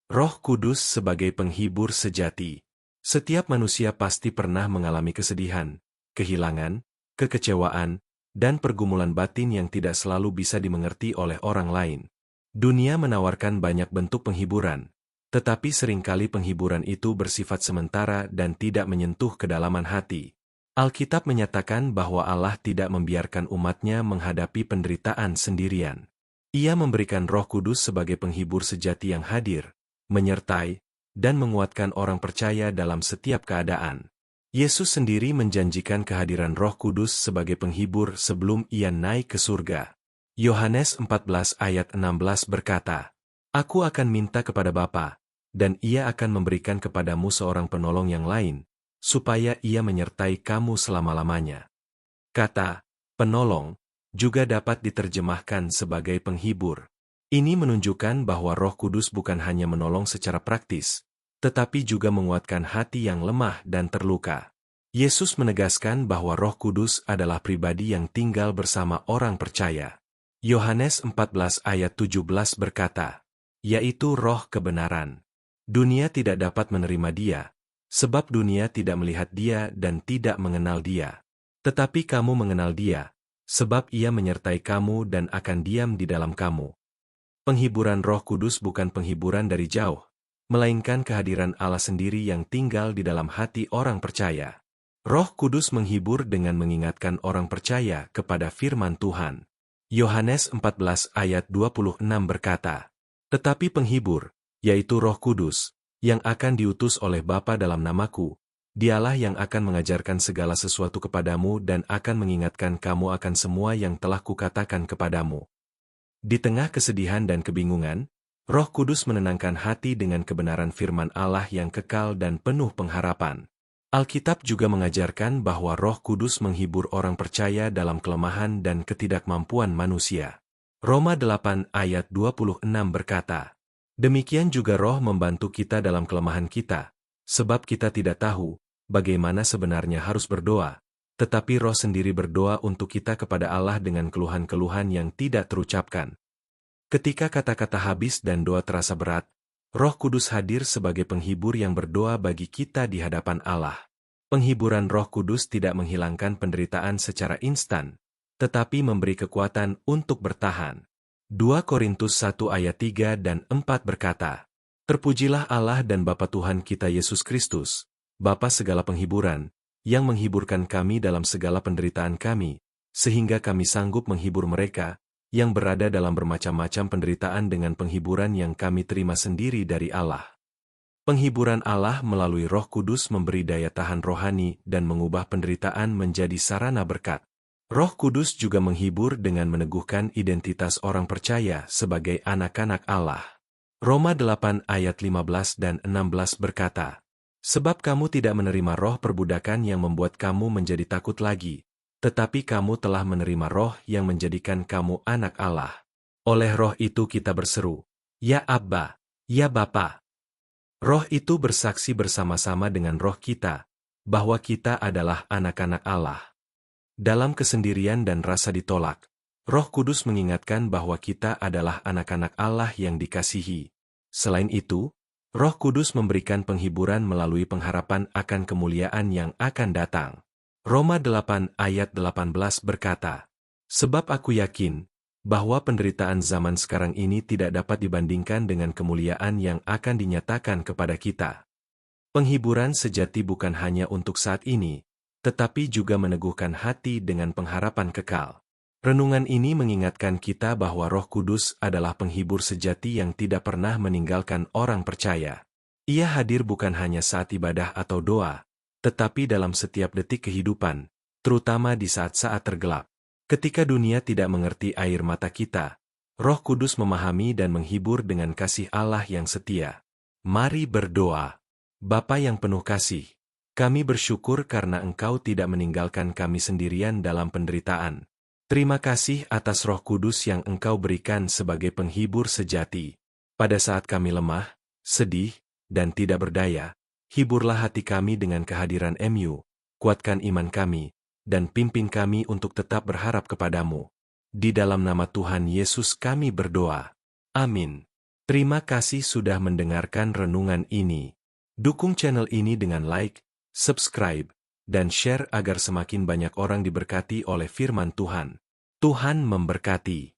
Roh Kudus sebagai penghibur sejati. Setiap manusia pasti pernah mengalami kesedihan, kehilangan, kekecewaan, dan pergumulan batin yang tidak selalu bisa dimengerti oleh orang lain. Dunia menawarkan banyak bentuk penghiburan, tetapi seringkali penghiburan itu bersifat sementara dan tidak menyentuh kedalaman hati. Alkitab menyatakan bahwa Allah tidak membiarkan umatnya menghadapi penderitaan sendirian. Ia memberikan Roh Kudus sebagai penghibur sejati yang hadir, menyertai, dan menguatkan orang percaya dalam setiap keadaan. Yesus sendiri menjanjikan kehadiran Roh Kudus sebagai penghibur sebelum ia naik ke surga. Yohanes 14 ayat 16 berkata, "Aku akan minta kepada Bapa, dan ia akan memberikan kepadamu seorang penolong yang lain, supaya ia menyertai kamu selama-lamanya." Kata penolong juga dapat diterjemahkan sebagai penghibur. Ini menunjukkan bahwa Roh Kudus bukan hanya menolong secara praktis, tetapi juga menguatkan hati yang lemah dan terluka. Yesus menegaskan bahwa Roh Kudus adalah pribadi yang tinggal bersama orang percaya. Yohanes 14 ayat 17 berkata, yaitu Roh kebenaran. Dunia tidak dapat menerima Dia, sebab dunia tidak melihat Dia dan tidak mengenal Dia. Tetapi kamu mengenal Dia, sebab Ia menyertai kamu dan akan diam di dalam kamu. Penghiburan Roh Kudus bukan penghiburan dari jauh, melainkan kehadiran Allah sendiri yang tinggal di dalam hati orang percaya. Roh Kudus menghibur dengan mengingatkan orang percaya kepada firman Tuhan. Yohanes 14 ayat 26 berkata, "Tetapi penghibur, yaitu Roh Kudus, yang akan diutus oleh Bapa dalam namaku, Dialah yang akan mengajarkan segala sesuatu kepadamu dan akan mengingatkan kamu akan semua yang telah kukatakan kepadamu." Di tengah kesedihan dan kebingungan, Roh Kudus menenangkan hati dengan kebenaran firman Allah yang kekal dan penuh pengharapan. Alkitab juga mengajarkan bahwa Roh Kudus menghibur orang percaya dalam kelemahan dan ketidakmampuan manusia. Roma 8 ayat 26 berkata, "Demikian juga Roh membantu kita dalam kelemahan kita, sebab kita tidak tahu bagaimana sebenarnya harus berdoa, tetapi Roh sendiri berdoa untuk kita kepada Allah dengan keluhan-keluhan yang tidak terucapkan." Ketika kata-kata habis dan doa terasa berat, Roh Kudus hadir sebagai penghibur yang berdoa bagi kita di hadapan Allah. Penghiburan Roh Kudus tidak menghilangkan penderitaan secara instan, tetapi memberi kekuatan untuk bertahan. 2 Korintus 1 ayat 3 dan 4 berkata, "Terpujilah Allah dan Bapa Tuhan kita Yesus Kristus, Bapa segala penghiburan, yang menghiburkan kami dalam segala penderitaan kami, sehingga kami sanggup menghibur mereka yang berada dalam bermacam-macam penderitaan dengan penghiburan yang kami terima sendiri dari Allah." Penghiburan Allah melalui Roh Kudus memberi daya tahan rohani dan mengubah penderitaan menjadi sarana berkat. Roh Kudus juga menghibur dengan meneguhkan identitas orang percaya sebagai anak-anak Allah. Roma 8 ayat 15 dan 16 berkata, "Sebab kamu tidak menerima roh perbudakan yang membuat kamu menjadi takut lagi, tetapi kamu telah menerima roh yang menjadikan kamu anak Allah. Oleh roh itu kita berseru, 'Ya Abba, ya Bapa.' Roh itu bersaksi bersama-sama dengan roh kita, bahwa kita adalah anak-anak Allah. Dalam kesendirian dan rasa ditolak, Roh Kudus mengingatkan bahwa kita adalah anak-anak Allah yang dikasihi. Selain itu, Roh Kudus memberikan penghiburan melalui pengharapan akan kemuliaan yang akan datang. Roma 8 ayat 18 berkata, "Sebab aku yakin bahwa penderitaan zaman sekarang ini tidak dapat dibandingkan dengan kemuliaan yang akan dinyatakan kepada kita." Penghiburan sejati bukan hanya untuk saat ini, tetapi juga meneguhkan hati dengan pengharapan kekal. Renungan ini mengingatkan kita bahwa Roh Kudus adalah penghibur sejati yang tidak pernah meninggalkan orang percaya. Ia hadir bukan hanya saat ibadah atau doa, tetapi dalam setiap detik kehidupan, terutama di saat-saat tergelap. Ketika dunia tidak mengerti air mata kita, Roh Kudus memahami dan menghibur dengan kasih Allah yang setia. Mari berdoa. Bapa yang penuh kasih, kami bersyukur karena Engkau tidak meninggalkan kami sendirian dalam penderitaan. Terima kasih atas Roh Kudus yang Engkau berikan sebagai penghibur sejati. Pada saat kami lemah, sedih, dan tidak berdaya, hiburlah hati kami dengan kehadiran MU, kuatkan iman kami, dan pimpin kami untuk tetap berharap kepadamu. Di dalam nama Tuhan Yesus kami berdoa. Amin. Terima kasih sudah mendengarkan renungan ini. Dukung channel ini dengan like, subscribe, dan share agar semakin banyak orang diberkati oleh firman Tuhan. Tuhan memberkati.